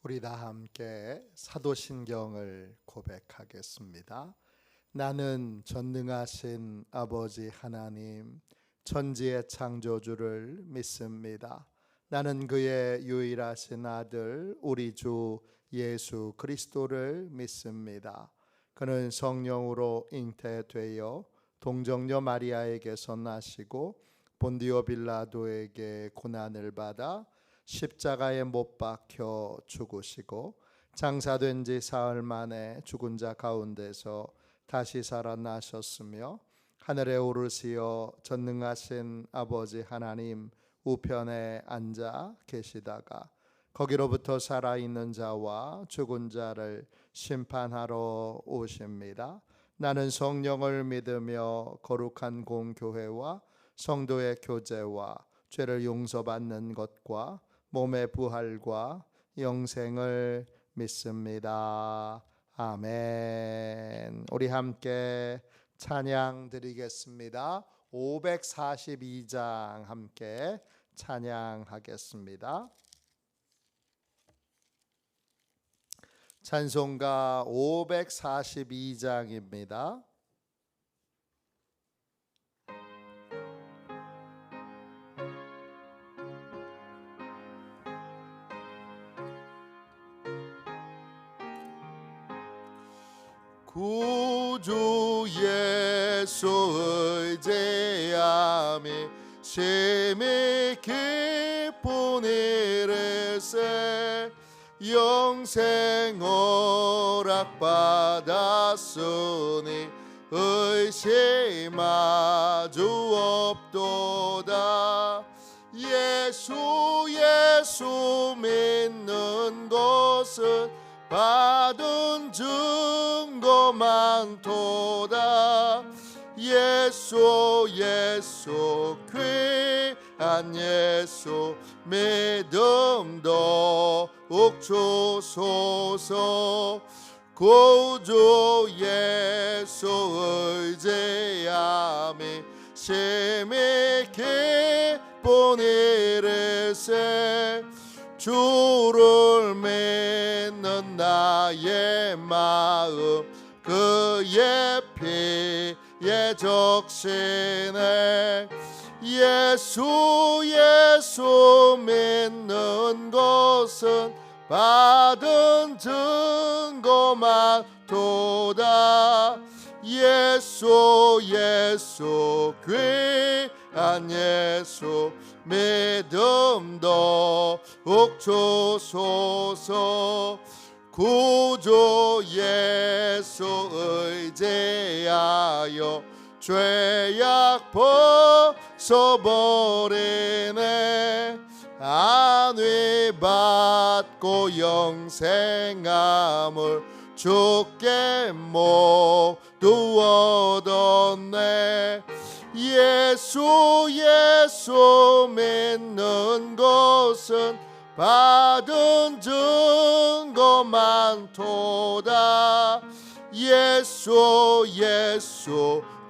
우리 다 함께 사도신경을 고백하겠습니다. 나는 전능하신 아버지 하나님, 천지의 창조주를 믿습니다. 나는 그의 유일하신 아들 우리 주 예수 그리스도를 믿습니다. 그는 성령으로 잉태되어 동정녀 마리아에게서 나시고 본디오 빌라도에게 고난을 받아 십자가에 못 박혀 죽으시고 장사된 지 사흘 만에 죽은 자 가운데서 다시 살아나셨으며 하늘에 오르시어 전능하신 아버지 하나님 우편에 앉아 계시다가 거기로부터 살아있는 자와 죽은 자를 심판하러 오십니다. 나는 성령을 믿으며 거룩한 공교회와 성도의 교제와 죄를 용서받는 것과 몸의 부활과 영생을 믿습니다. 아멘. 우리 함께 찬양 드리겠습니다. 542장 함께 찬양하겠습니다. 찬송가 542장입니다. 구주 예수 의지하며 심히 기쁜 이르세 영생 허락받았으니 의심하주 없도다. 예수 믿는 것은 받은 증거 많도다. 예수 귀한 예수 믿음도 옥주소서. 구주 예수 의지하며 심히 기쁜 이르세 주를 믿는 나의 마음 그의 피에 적시네. 예수 믿는 것은 받은 증거 많도다. 예수 귀한 예수 믿음도 옥주소서. 구주 예수 의지하여 죄악 벗어버리네. 안위 받고 영생함을 주께 모두 얻었네. 예수 믿는 것은 받은 증거 많도다. 예수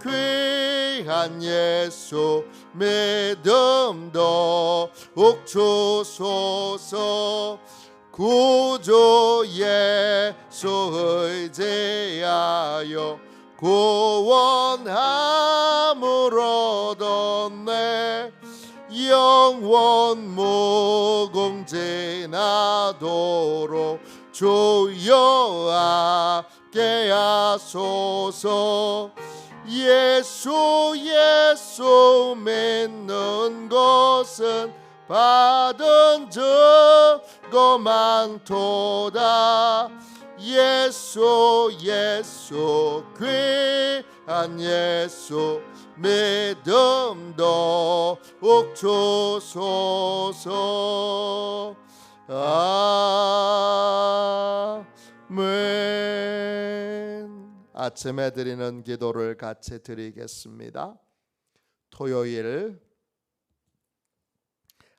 귀한 예수 믿음도 옥주소서. 구주 예수 의지하여 구원함을 얻었네. 영원 무궁지나도록 주여 함께 하소서. 예수 믿는 것은 받은 증거 많도다. 예수 귀한 예수 믿음도 옥주소서. 아멘. 아침에 드리는 기도를 같이 드리겠습니다. 토요일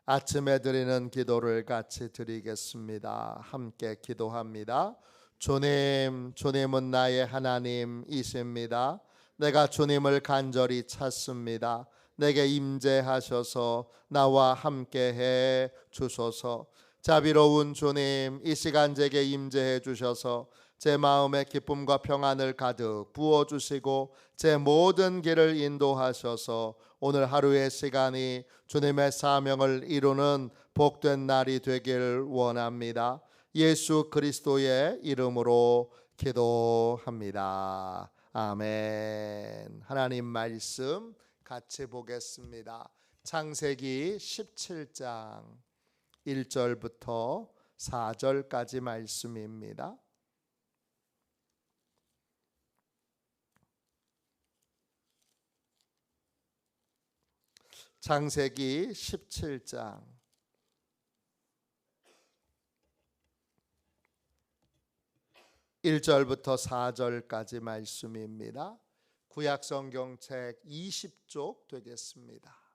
아침에 드리는 기도를 같이 드리겠습니다. 함께 기도합니다. 주님은 나의 하나님이십니다. 내가 주님을 간절히 찾습니다. 내게 임재하셔서 나와 함께해 주소서. 자비로운 주님, 이 시간 제게 임재해 주셔서 제 마음에 기쁨과 평안을 가득 부어주시고 제 모든 길을 인도하셔서 오늘 하루의 시간이 주님의 사명을 이루는 복된 날이 되길 원합니다. 예수 그리스도의 이름으로 기도합니다. 아멘. 하나님 말씀 같이 보겠습니다. 창세기 17장 1절부터 4절까지 말씀입니다. 창세기 17장 1절부터 4절까지 말씀입니다. 구약성경책 20쪽 되겠습니다.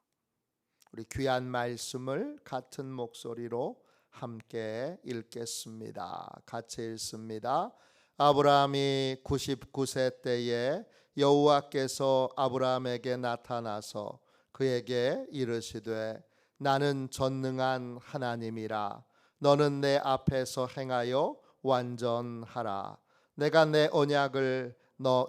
우리 귀한 말씀을 같은 목소리로 함께 읽겠습니다. 같이 읽습니다. 아브라함이 99세 때에 여호와께서 아브라함에게 나타나서 그에게 이르시되 나는 전능한 하나님이라. 너는 내 앞에서 행하여 완전하라. 내가 내 언약을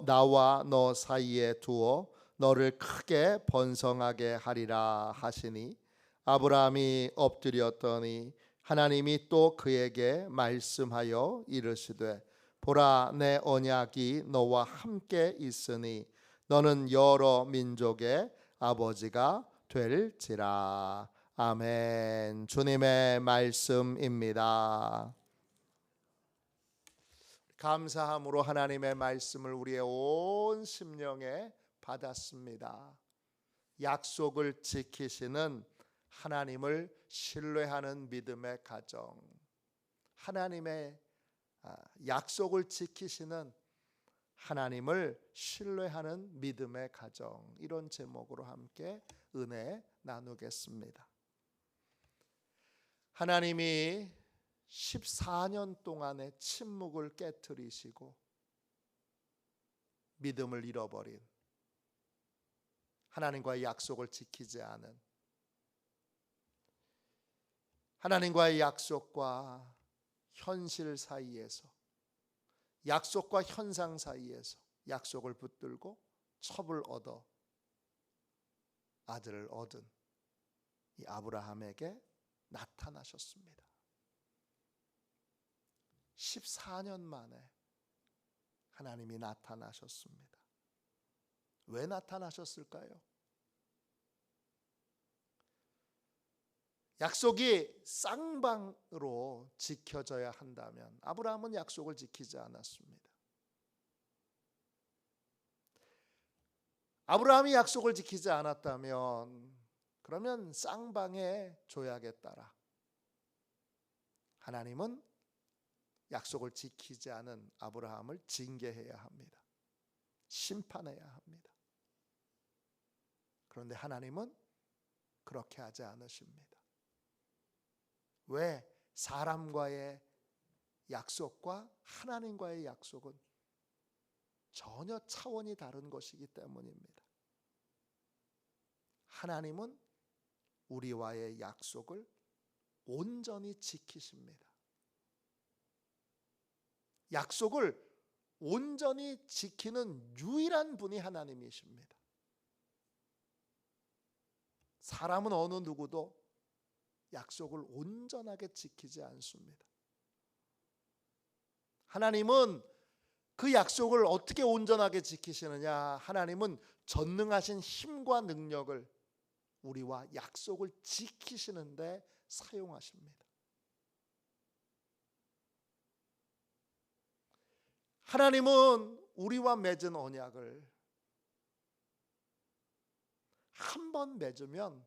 나와 너 사이에 두어 너를 크게 번성하게 하리라 하시니 아브라함이 엎드렸더니 하나님이 또 그에게 말씀하여 이르시되 보라 내 언약이 너와 함께 있으니 너는 여러 민족의 아버지가 될지라. 아멘. 주님의 말씀입니다. 감사함으로 하나님의 말씀을 우리의 온 심령에 받았습니다. 약속을 지키시는 하나님을 신뢰하는 믿음의 가정, 하나님의 약속을 지키시는 하나님을 신뢰하는 믿음의 가정, 이런 제목으로 함께 은혜 나누겠습니다. 하나님이 14년 동안의 침묵을 깨트리시고 믿음을 잃어버린, 하나님과의 약속을 지키지 않은, 하나님과의 약속과 현실 사이에서, 약속과 현상 사이에서 약속을 붙들고 첩을 얻어 아들을 얻은 이 아브라함에게 나타나셨습니다. 14년 만에 하나님이 나타나셨습니다. 왜 나타나셨을까요? 약속이 쌍방으로 지켜져야 한다면 아브라함은 약속을 지키지 않았습니다. 아브라함이 약속을 지키지 않았다면 그러면 쌍방의 조약에 따라 하나님은 약속을 지키지 않은 아브라함을 징계해야 합니다. 심판해야 합니다. 그런데 하나님은 그렇게 하지 않으십니다. 왜? 사람과의 약속과 하나님과의 약속은 전혀 차원이 다른 것이기 때문입니다. 하나님은 우리와의 약속을 온전히 지키십니다. 약속을 온전히 지키는 유일한 분이 하나님이십니다. 사람은 어느 누구도 약속을 온전하게 지키지 않습니다. 하나님은 그 약속을 어떻게 온전하게 지키시느냐? 하나님은 전능하신 힘과 능력을 우리와 약속을 지키시는데 사용하십니다. 하나님은 우리와 맺은 언약을 한 번 맺으면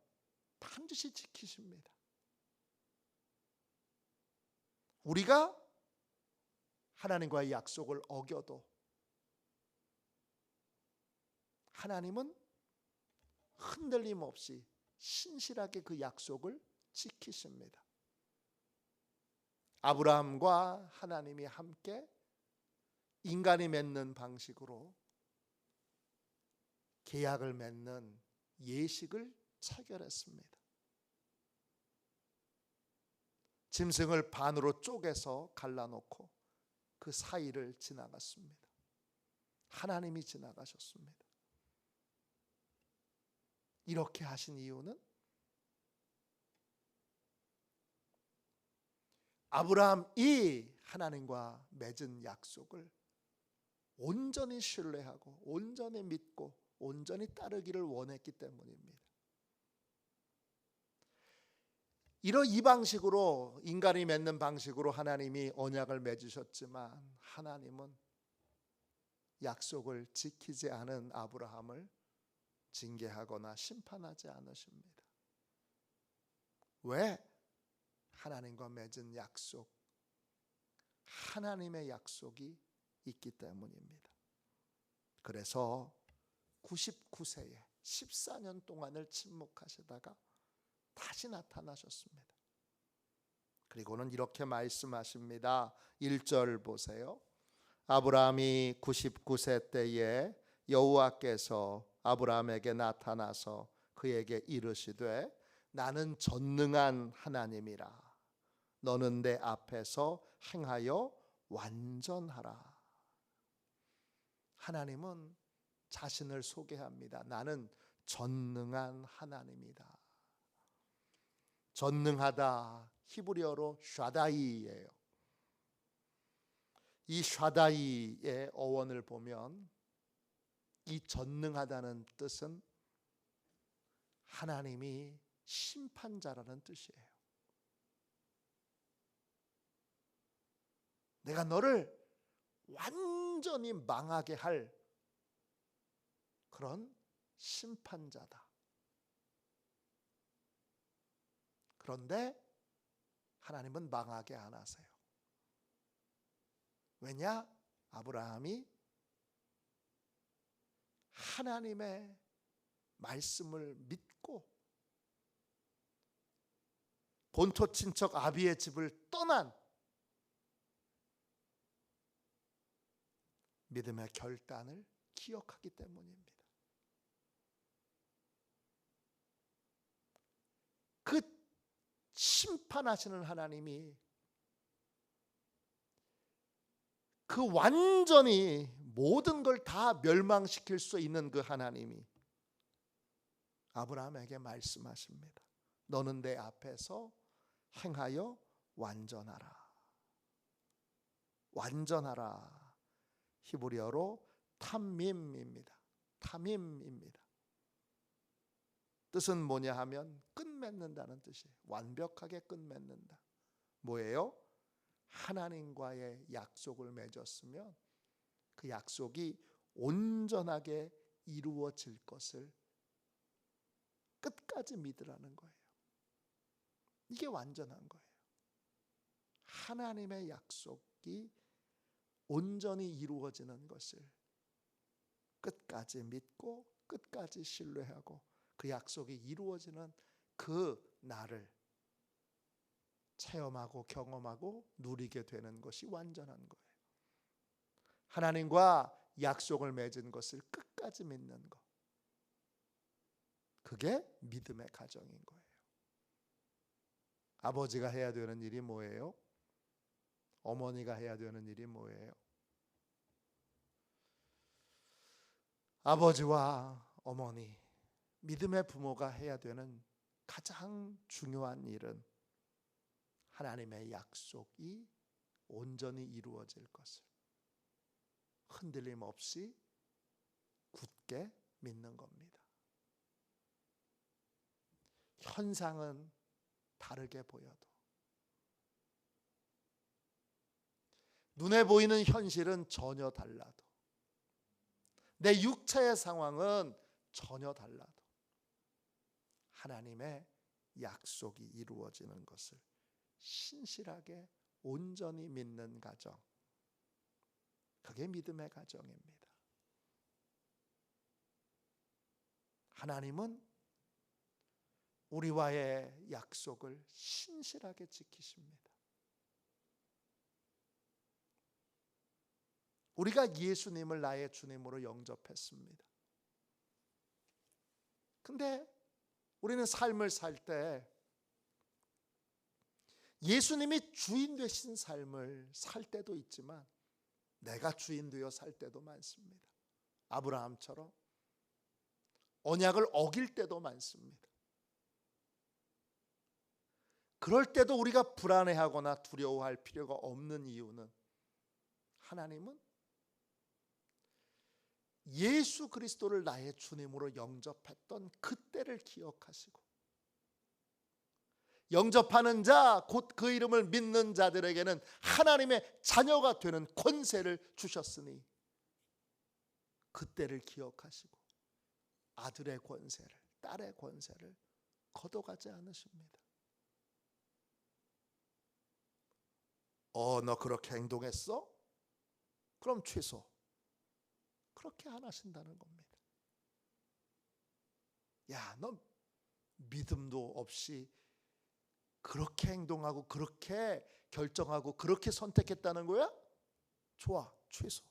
반드시 지키십니다. 우리가 하나님과의 약속을 어겨도 하나님은 흔들림 없이 신실하게 그 약속을 지키십니다. 아브라함과 하나님이 함께 인간이 맺는 방식으로 계약을 맺는 예식을 체결했습니다. 짐승을 반으로 쪼개서 갈라놓고 그 사이를 지나갔습니다. 하나님이 지나가셨습니다. 이렇게 하신 이유는 아브라함이 하나님과 맺은 약속을 온전히 신뢰하고 온전히 믿고 온전히 따르기를 원했기 때문입니다. 이 방식으로, 인간이 맺는 방식으로 하나님이 언약을 맺으셨지만 하나님은 약속을 지키지 않은 아브라함을 징계하거나 심판하지 않으십니다. 왜? 하나님과 맺은 약속, 하나님의 약속이 있기 때문입니다. 그래서 99세에 14년 동안을 침묵하시다가 다시 나타나셨습니다. 그리고는 이렇게 말씀하십니다. 1절 보세요. 아브라함이 99세 때에 여호와께서 아브라함에게 나타나서 그에게 이르시되 나는 전능한 하나님이라. 너는 내 앞에서 행하여 완전하라. 하나님은 자신을 소개합니다. 나는 전능한 하나님이다. 전능하다, 히브리어로 샤다이예요. 이 샤다이의 어원을 보면 이 전능하다는 뜻은 하나님이 심판자라는 뜻이에요. 내가 너를 완전히 망하게 할 그런 심판자다. 그런데 하나님은 망하게 안 하세요. 왜냐? 아브라함이 하나님의 말씀을 믿고 본토 친척 아비의 집을 떠난 믿음의 결단을 기억하기 때문입니다. 그 심판하시는 하나님이 그 완전히 모든 걸 다 멸망시킬 수 있는 그 하나님이 아브라함에게 말씀하십니다. 너는 내 앞에서 행하여 완전하라. 완전하라. 히브리어로 탐밈입니다. 탐임입니다. 뜻은 뭐냐 하면 끝맺는다는 뜻이에요. 완벽하게 끝맺는다. 뭐예요? 하나님과의 약속을 맺었으면 그 약속이 온전하게 이루어질 것을 끝까지 믿으라는 거예요. 이게 완전한 거예요. 하나님의 약속이 온전히 이루어지는 것을 끝까지 믿고 끝까지 신뢰하고 그 약속이 이루어지는 그 날을 체험하고 경험하고 누리게 되는 것이 완전한 거예요. 하나님과 약속을 맺은 것을 끝까지 믿는 것. 그게 믿음의 가정인 거예요. 아버지가 해야 되는 일이 뭐예요? 어머니가 해야 되는 일이 뭐예요? 아버지와 어머니, 믿음의 부모가 해야 되는 가장 중요한 일은 하나님의 약속이 온전히 이루어질 것을 흔들림 없이 굳게 믿는 겁니다. 현상은 다르게 보여도 눈에 보이는 현실은 전혀 달라도 내 육체의 상황은 전혀 달라도 하나님의 약속이 이루어지는 것을 신실하게 온전히 믿는 가정, 그게 믿음의 가정입니다. 하나님은 우리와의 약속을 신실하게 지키십니다. 우리가 예수님을 나의 주님으로 영접했습니다. 근데 우리는 삶을 살 때 예수님이 주인 되신 삶을 살 때도 있지만 내가 주인 되어 살 때도 많습니다. 아브라함처럼 언약을 어길 때도 많습니다. 그럴 때도 우리가 불안해하거나 두려워할 필요가 없는 이유는 하나님은 예수 그리스도를 나의 주님으로 영접했던 그때를 기억하시고 영접하는 자, 곧 그 이름을 믿는 자들에게는 하나님의 자녀가 되는 권세를 주셨으니 그때를 기억하시고 아들의 권세를, 딸의 권세를 거둬가지 않으십니다. 너 그렇게 행동했어? 그럼 취소. 그렇게 안 하신다는 겁니다. 야, 너 믿음도 없이 그렇게 행동하고 그렇게 결정하고 그렇게 선택했다는 거야? 좋아, 취소.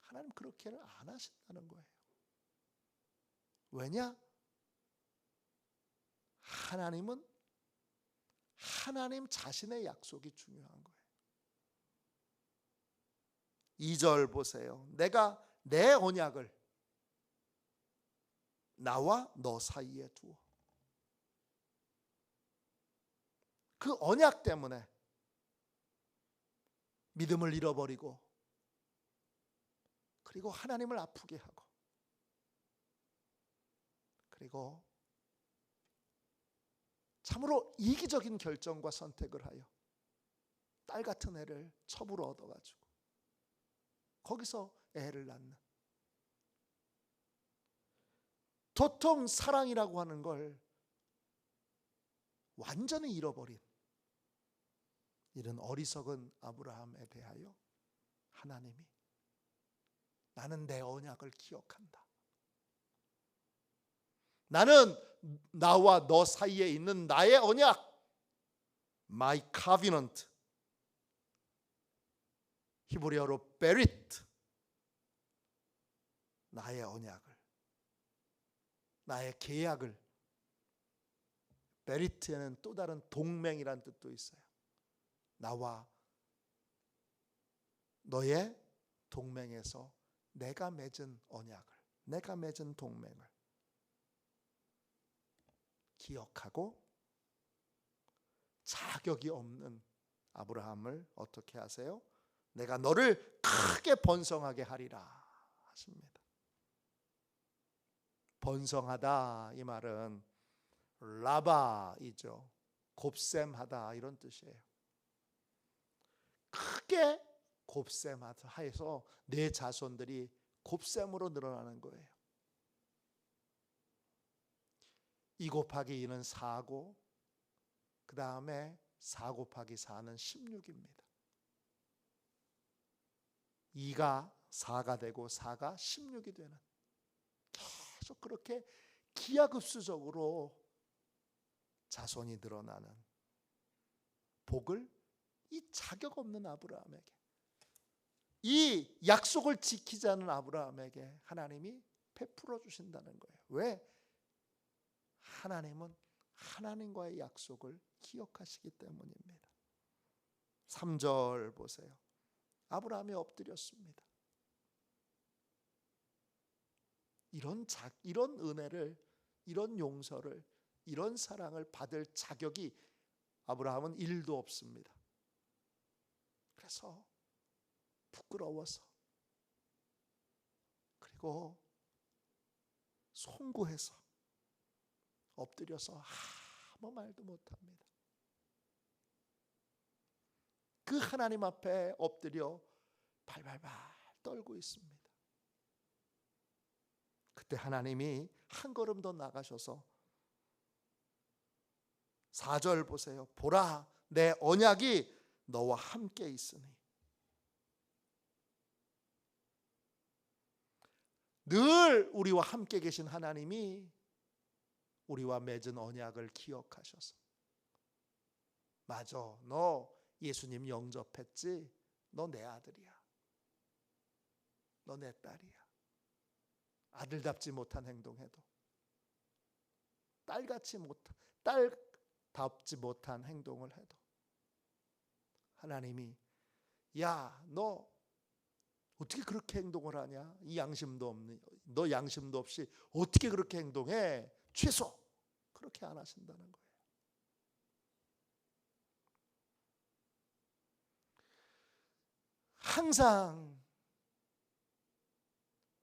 하나님 그렇게는 안 하신다는 거예요. 왜냐? 하나님은 하나님 자신의 약속이 중요한 거예요. 2절 보세요. 내가 내 언약을 나와 너 사이에 두어. 그 언약 때문에 믿음을 잃어버리고 그리고 하나님을 아프게 하고 그리고 참으로 이기적인 결정과 선택을 하여 딸 같은 애를 첩으로 얻어가지고 거기서 애를 낳는, 도통 사랑이라고 하는 걸 완전히 잃어버린 이런 어리석은 아브라함에 대하여 하나님이 나는 내 언약을 기억한다. 나는 나와 너 사이에 있는 나의 언약, my covenant, 히브리어로 베리트, 나의 언약을, 나의 계약을. 베리트에는 또 다른 동맹이란 뜻도 있어요. 나와 너의 동맹에서 내가 맺은 언약을, 내가 맺은 동맹을 기억하고 자격이 없는 아브라함을 어떻게 하세요? 내가 너를 크게 번성하게 하리라 하십니다. 번성하다 이 말은 라바이죠. 곱셈하다 이런 뜻이에요. 크게 곱셈하다 해서 내 자손들이 곱셈으로 늘어나는 거예요. 2 곱하기 2는 4고 그 다음에 4 곱하기 4는 16입니다. 2가 4가 되고 4가 16이 되는, 계속 그렇게 기하급수적으로 자손이 늘어나는 복을 이 자격 없는 아브라함에게, 이 약속을 지키지 않은 아브라함에게 하나님이 베풀어 주신다는 거예요. 왜? 하나님은 하나님과의 약속을 기억하시기 때문입니다. 3절 보세요. 아브라함이 엎드렸습니다. 이런 은혜를, 이런 용서를, 이런 사랑을 받을 자격이 아브라함은 1도 없습니다. 그래서 부끄러워서 그리고 송구해서 엎드려서 아무 말도 못합니다. 그 하나님 앞에 엎드려 발발발 떨고 있습니다. 그때 하나님이 한 걸음 더 나가셔서 4절 보세요. 보라, 내 언약이 너와 함께 있으니. 늘 우리와 함께 계신 하나님이 우리와 맺은 언약을 기억하셔서, 맞아, 너 예수님 영접했지? 너 내 아들이야. 너 내 딸이야. 아들답지 못한 행동해도, 딸답지 못한 행동을 해도 하나님이 야, 너 어떻게 그렇게 행동을 하냐? 이 양심도 없는, 너 양심도 없이 어떻게 그렇게 행동해? 취소! 그렇게 안 하신다는 거예요. 항상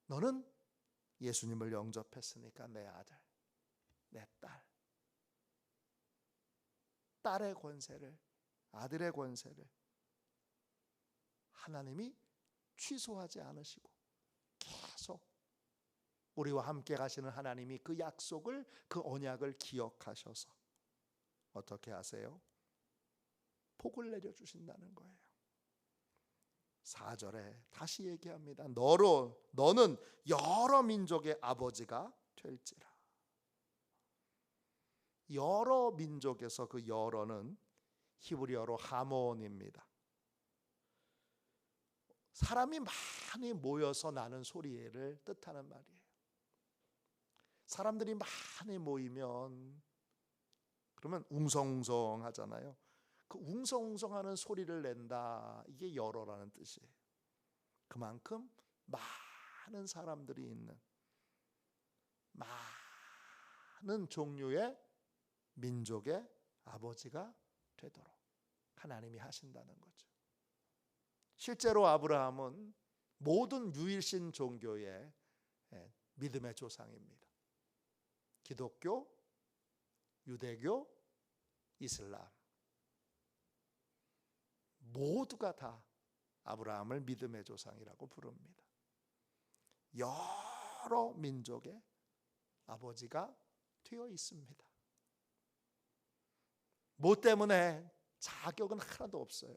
너는 예수님을 영접했으니까 내 아들, 내 딸, 딸의 권세를, 아들의 권세를 하나님이 취소하지 않으시고 계속 우리와 함께 가시는 하나님이 그 약속을, 그 언약을 기억하셔서 어떻게 하세요? 복을 내려주신다는 거예요. 4절에 다시 얘기합니다. 너는 여러 민족의 아버지가 될지라. 여러 민족에서 그 여러는 히브리어로 하몬입니다. 사람이 많이 모여서 나는 소리를 뜻하는 말이에요. 사람들이 많이 모이면 그러면 웅성웅성 하잖아요. 그 웅성웅성하는 소리를 낸다, 이게 여러라는 뜻이에요. 그만큼 많은 사람들이 있는 많은 종류의 민족의 아버지가 되도록 하나님이 하신다는 거죠. 실제로 아브라함은 모든 유일신 종교의 믿음의 조상입니다. 기독교, 유대교, 이슬람 모두가 다 아브라함을 믿음의 조상이라고 부릅니다. 여러 민족의 아버지가 되어 있습니다. 뭐 때문에? 자격은 하나도 없어요.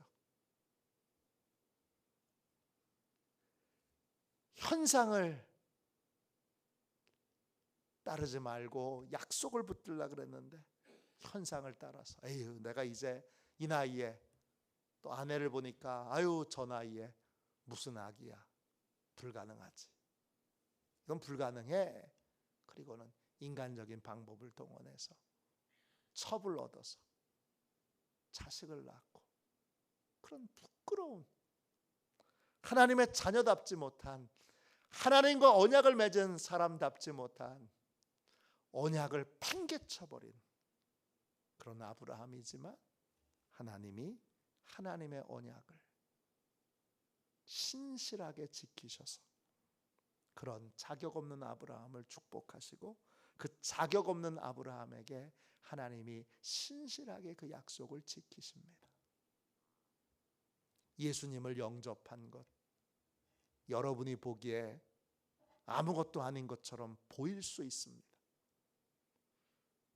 현상을 따르지 말고 약속을 붙들려고 그랬는데 현상을 따라서 에휴, 내가 이제 이 나이에 또 아내를 보니까 아유, 저 나이에 무슨 아기야, 불가능하지, 이건 불가능해. 그리고는 인간적인 방법을 동원해서 첩을 얻어서 자식을 낳고, 그런 부끄러운, 하나님의 자녀답지 못한, 하나님과 언약을 맺은 사람답지 못한 언약을 팽개쳐버린 그런 아브라함이지만 하나님이 하나님의 언약을 신실하게 지키셔서 그런 자격 없는 아브라함을 축복하시고, 그 자격 없는 아브라함에게 하나님이 신실하게 그 약속을 지키십니다. 예수님을 영접한 것, 여러분이 보기에 아무것도 아닌 것처럼 보일 수 있습니다.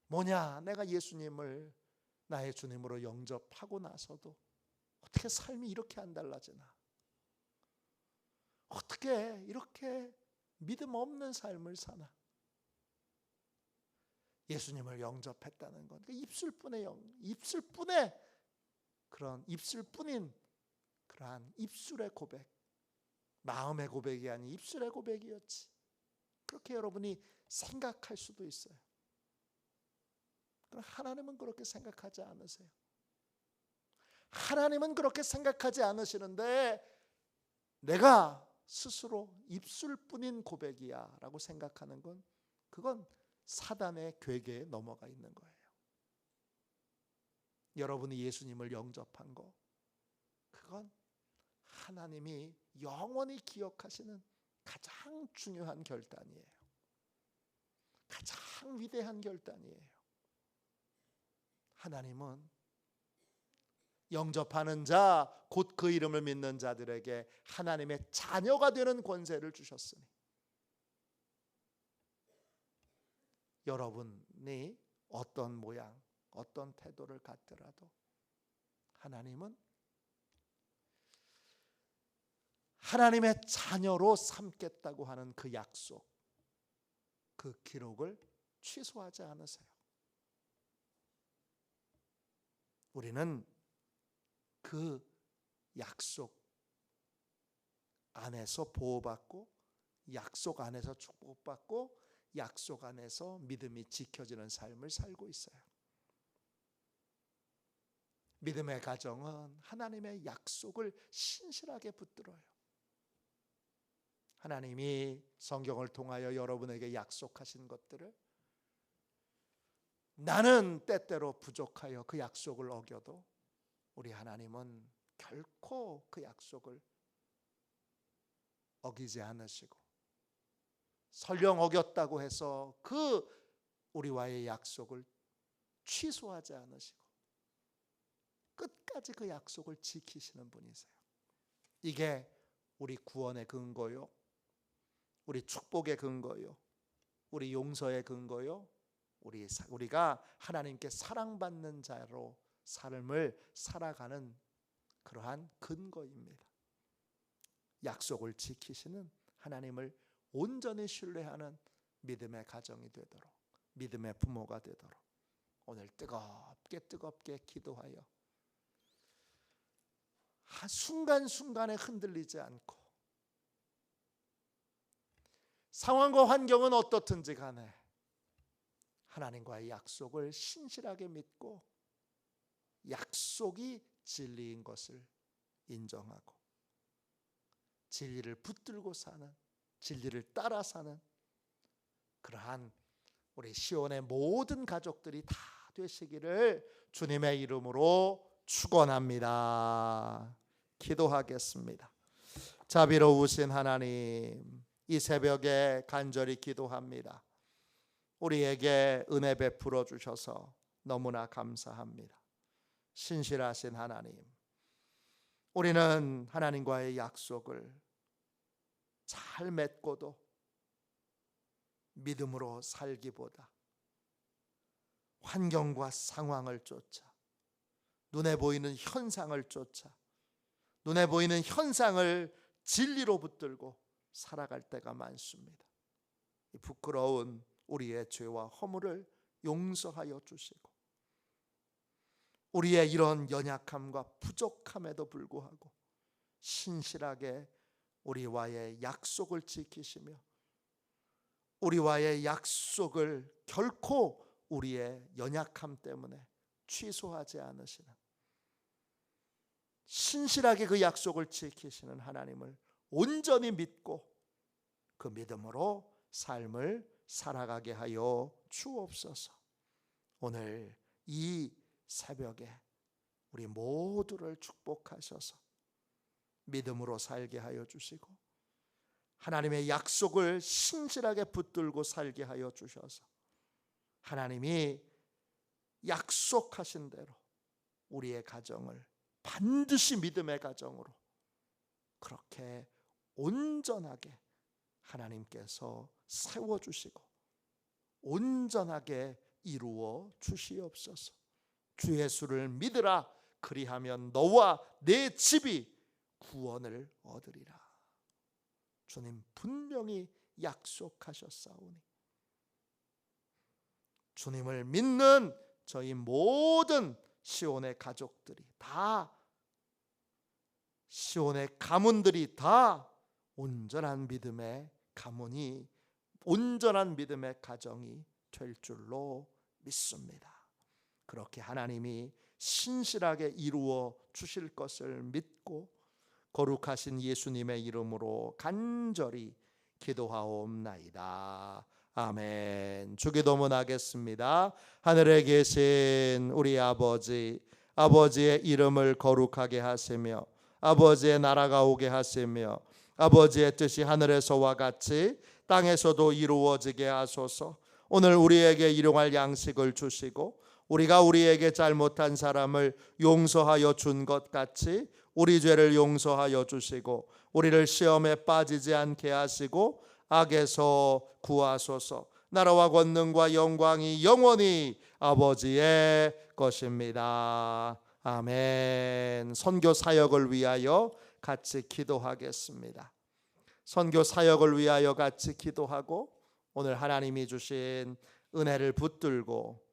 뭐냐, 내가 예수님을 나의 주님으로 영접하고 나서도 어떻게 삶이 이렇게 안 달라지나, 어떻게 이렇게 믿음 없는 삶을 사나. 예수님을 영접했다는 건 입술뿐의 그런 입술뿐인 그러한 입술의 고백, 마음의 고백이 아닌 입술의 고백이었지, 그렇게 여러분이 생각할 수도 있어요. 그럼 하나님은 그렇게 생각하지 않으세요. 하나님은 그렇게 생각하지 않으시는데 내가 스스로 입술뿐인 고백이야 라고 생각하는 건, 그건 사단의 괴계에 넘어가 있는 거예요. 여러분이 예수님을 영접한 거, 그건 하나님이 영원히 기억하시는 가장 중요한 결단이에요. 가장 위대한 결단이에요. 하나님은 영접하는 자, 곧 그 이름을 믿는 자들에게 하나님의 자녀가 되는 권세를 주셨으니, 여러분이 어떤 모양, 어떤 태도를 갖더라도 하나님은 하나님의 자녀로 삼겠다고 하는 그 약속, 그 기록을 취소하지 않으세요. 우리는 그 약속 안에서 보호받고, 약속 안에서 축복받고, 약속 안에서 믿음이 지켜지는 삶을 살고 있어요. 믿음의 가정은 하나님의 약속을 신실하게 붙들어요. 하나님이 성경을 통하여 여러분에게 약속하신 것들을 나는 때때로 부족하여 그 약속을 어겨도 우리 하나님은 결코 그 약속을 어기지 않으시고, 설령 어겼다고 해서 그 우리와의 약속을 취소하지 않으시고 끝까지 그 약속을 지키시는 분이세요. 이게 우리 구원의 근거요, 우리 축복의 근거요, 우리 용서의 근거요, 우리가 하나님께 사랑받는 자로 삶을 살아가는 그러한 근거입니다. 약속을 지키시는 하나님을 온전히 신뢰하는 믿음의 가정이 되도록, 믿음의 부모가 되도록 오늘 뜨겁게 기도하여 순간순간에 흔들리지 않고, 상황과 환경은 어떻든지 간에 하나님과의 약속을 신실하게 믿고 약속이 진리인 것을 인정하고 진리를 붙들고 사는, 진리를 따라 사는 그러한 우리 시온의 모든 가족들이 다 되시기를 주님의 이름으로 축원합니다. 기도하겠습니다. 자비로우신 하나님, 이 새벽에 간절히 기도합니다. 우리에게 은혜 베풀어 주셔서 너무나 감사합니다. 신실하신 하나님, 우리는 하나님과의 약속을 잘 맺고도 믿음으로 살기보다 환경과 상황을 쫓아, 눈에 보이는 현상을 쫓아, 눈에 보이는 현상을 진리로 붙들고 살아갈 때가 많습니다. 이 부끄러운 우리의 죄와 허물을 용서하여 주시고, 우리의 이런 연약함과 부족함에도 불구하고 신실하게 우리와의 약속을 지키시며 우리와의 약속을 결코 우리의 연약함 때문에 취소하지 않으시는, 신실하게 그 약속을 지키시는 하나님을 온전히 믿고 그 믿음으로 삶을 살아가게 하여 주옵소서. 오늘 이 새벽에 우리 모두를 축복하셔서 믿음으로 살게 하여 주시고 하나님의 약속을 신실하게 붙들고 살게 하여 주셔서 하나님이 약속하신 대로 우리의 가정을 반드시 믿음의 가정으로 그렇게 온전하게 하나님께서 세워주시고 온전하게 이루어 주시옵소서. 주 예수를 믿으라, 그리하면 너와 내 집이 구원을 얻으리라. 주님 분명히 약속하셨사오니 주님을 믿는 저희 모든 시온의 가족들이 다, 시온의 가문들이 다 온전한 믿음의 가문이, 온전한 믿음의 가정이 될 줄로 믿습니다. 그렇게 하나님이 신실하게 이루어 주실 것을 믿고 거룩하신 예수님의 이름으로 간절히 기도하옵나이다. 아멘. 주기도문 하겠습니다. 하늘에 계신 우리 아버지, 아버지의 이름을 거룩하게 하시며 아버지의 나라가 오게 하시며 아버지의 뜻이 하늘에서와 같이 땅에서도 이루어지게 하소서. 오늘 우리에게 일용할 양식을 주시고 우리가 우리에게 잘못한 사람을 용서하여 준 것 같이 우리 죄를 용서하여 주시고 우리를 시험에 빠지지 않게 하시고 악에서 구하소서. 나라와 권능과 영광이 영원히 아버지의 것입니다. 아멘. 선교 사역을 위하여 같이 기도하겠습니다. 선교 사역을 위하여 같이 기도하고 오늘 하나님이 주신 은혜를 붙들고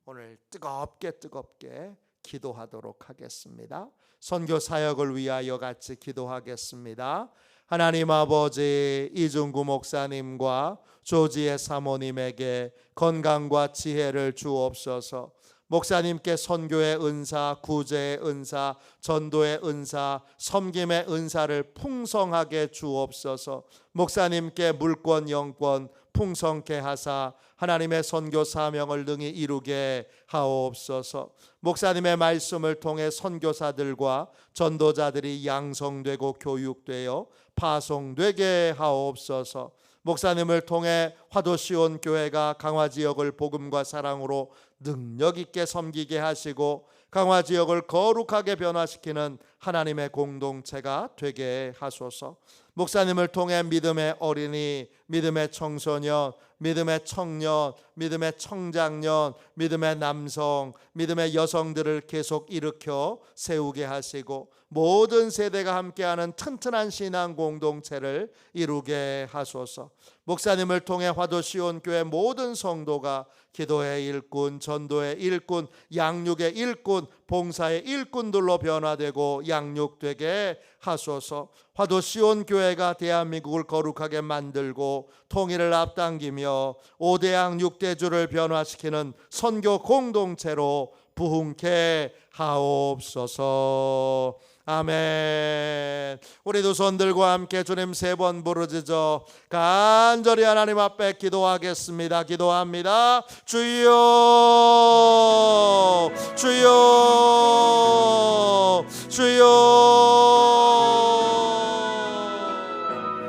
오늘 뜨겁게 기도하도록 하겠습니다. 선교 사역을 위하여 같이 기도하겠습니다. 하나님 아버지, 이중구 목사님과 조지의 사모님에게 건강과 지혜를 주옵소서. 목사님께 선교의 은사, 구제의 은사, 전도의 은사, 섬김의 은사를 풍성하게 주옵소서. 목사님께 물권, 영권 풍성케 하사 하나님의 선교 사명을 능히 이루게 하옵소서. 목사님의 말씀을 통해 선교사들과 전도자들이 양성되고 교육되어 파송되게 하옵소서. 목사님을 통해 화도시온 교회가 강화지역을 복음과 사랑으로 능력 있게 섬기게 하시고 강화지역을 거룩하게 변화시키는 하나님의 공동체가 되게 하소서. 목사님을 통해 믿음의 어린이, 믿음의 청소년, 믿음의 청년, 믿음의 청장년, 믿음의 남성, 믿음의 여성들을 계속 일으켜 세우게 하시고 모든 세대가 함께하는 튼튼한 신앙 공동체를 이루게 하소서. 목사님을 통해 화도시온 교회 모든 성도가 기도의 일꾼, 전도의 일꾼, 양육의 일꾼, 봉사의 일꾼들로 변화되고 양육되게 하소서. 화도시온 교회가 대한민국을 거룩하게 만들고 통일을 앞당기며 5대양 6대주를 변화시키는 선교 공동체로 부흥케 하옵소서. 아멘. 우리 두 손 들고 함께 주님 3번 부르짖어 간절히 하나님 앞에 기도하겠습니다. 기도합니다. 주여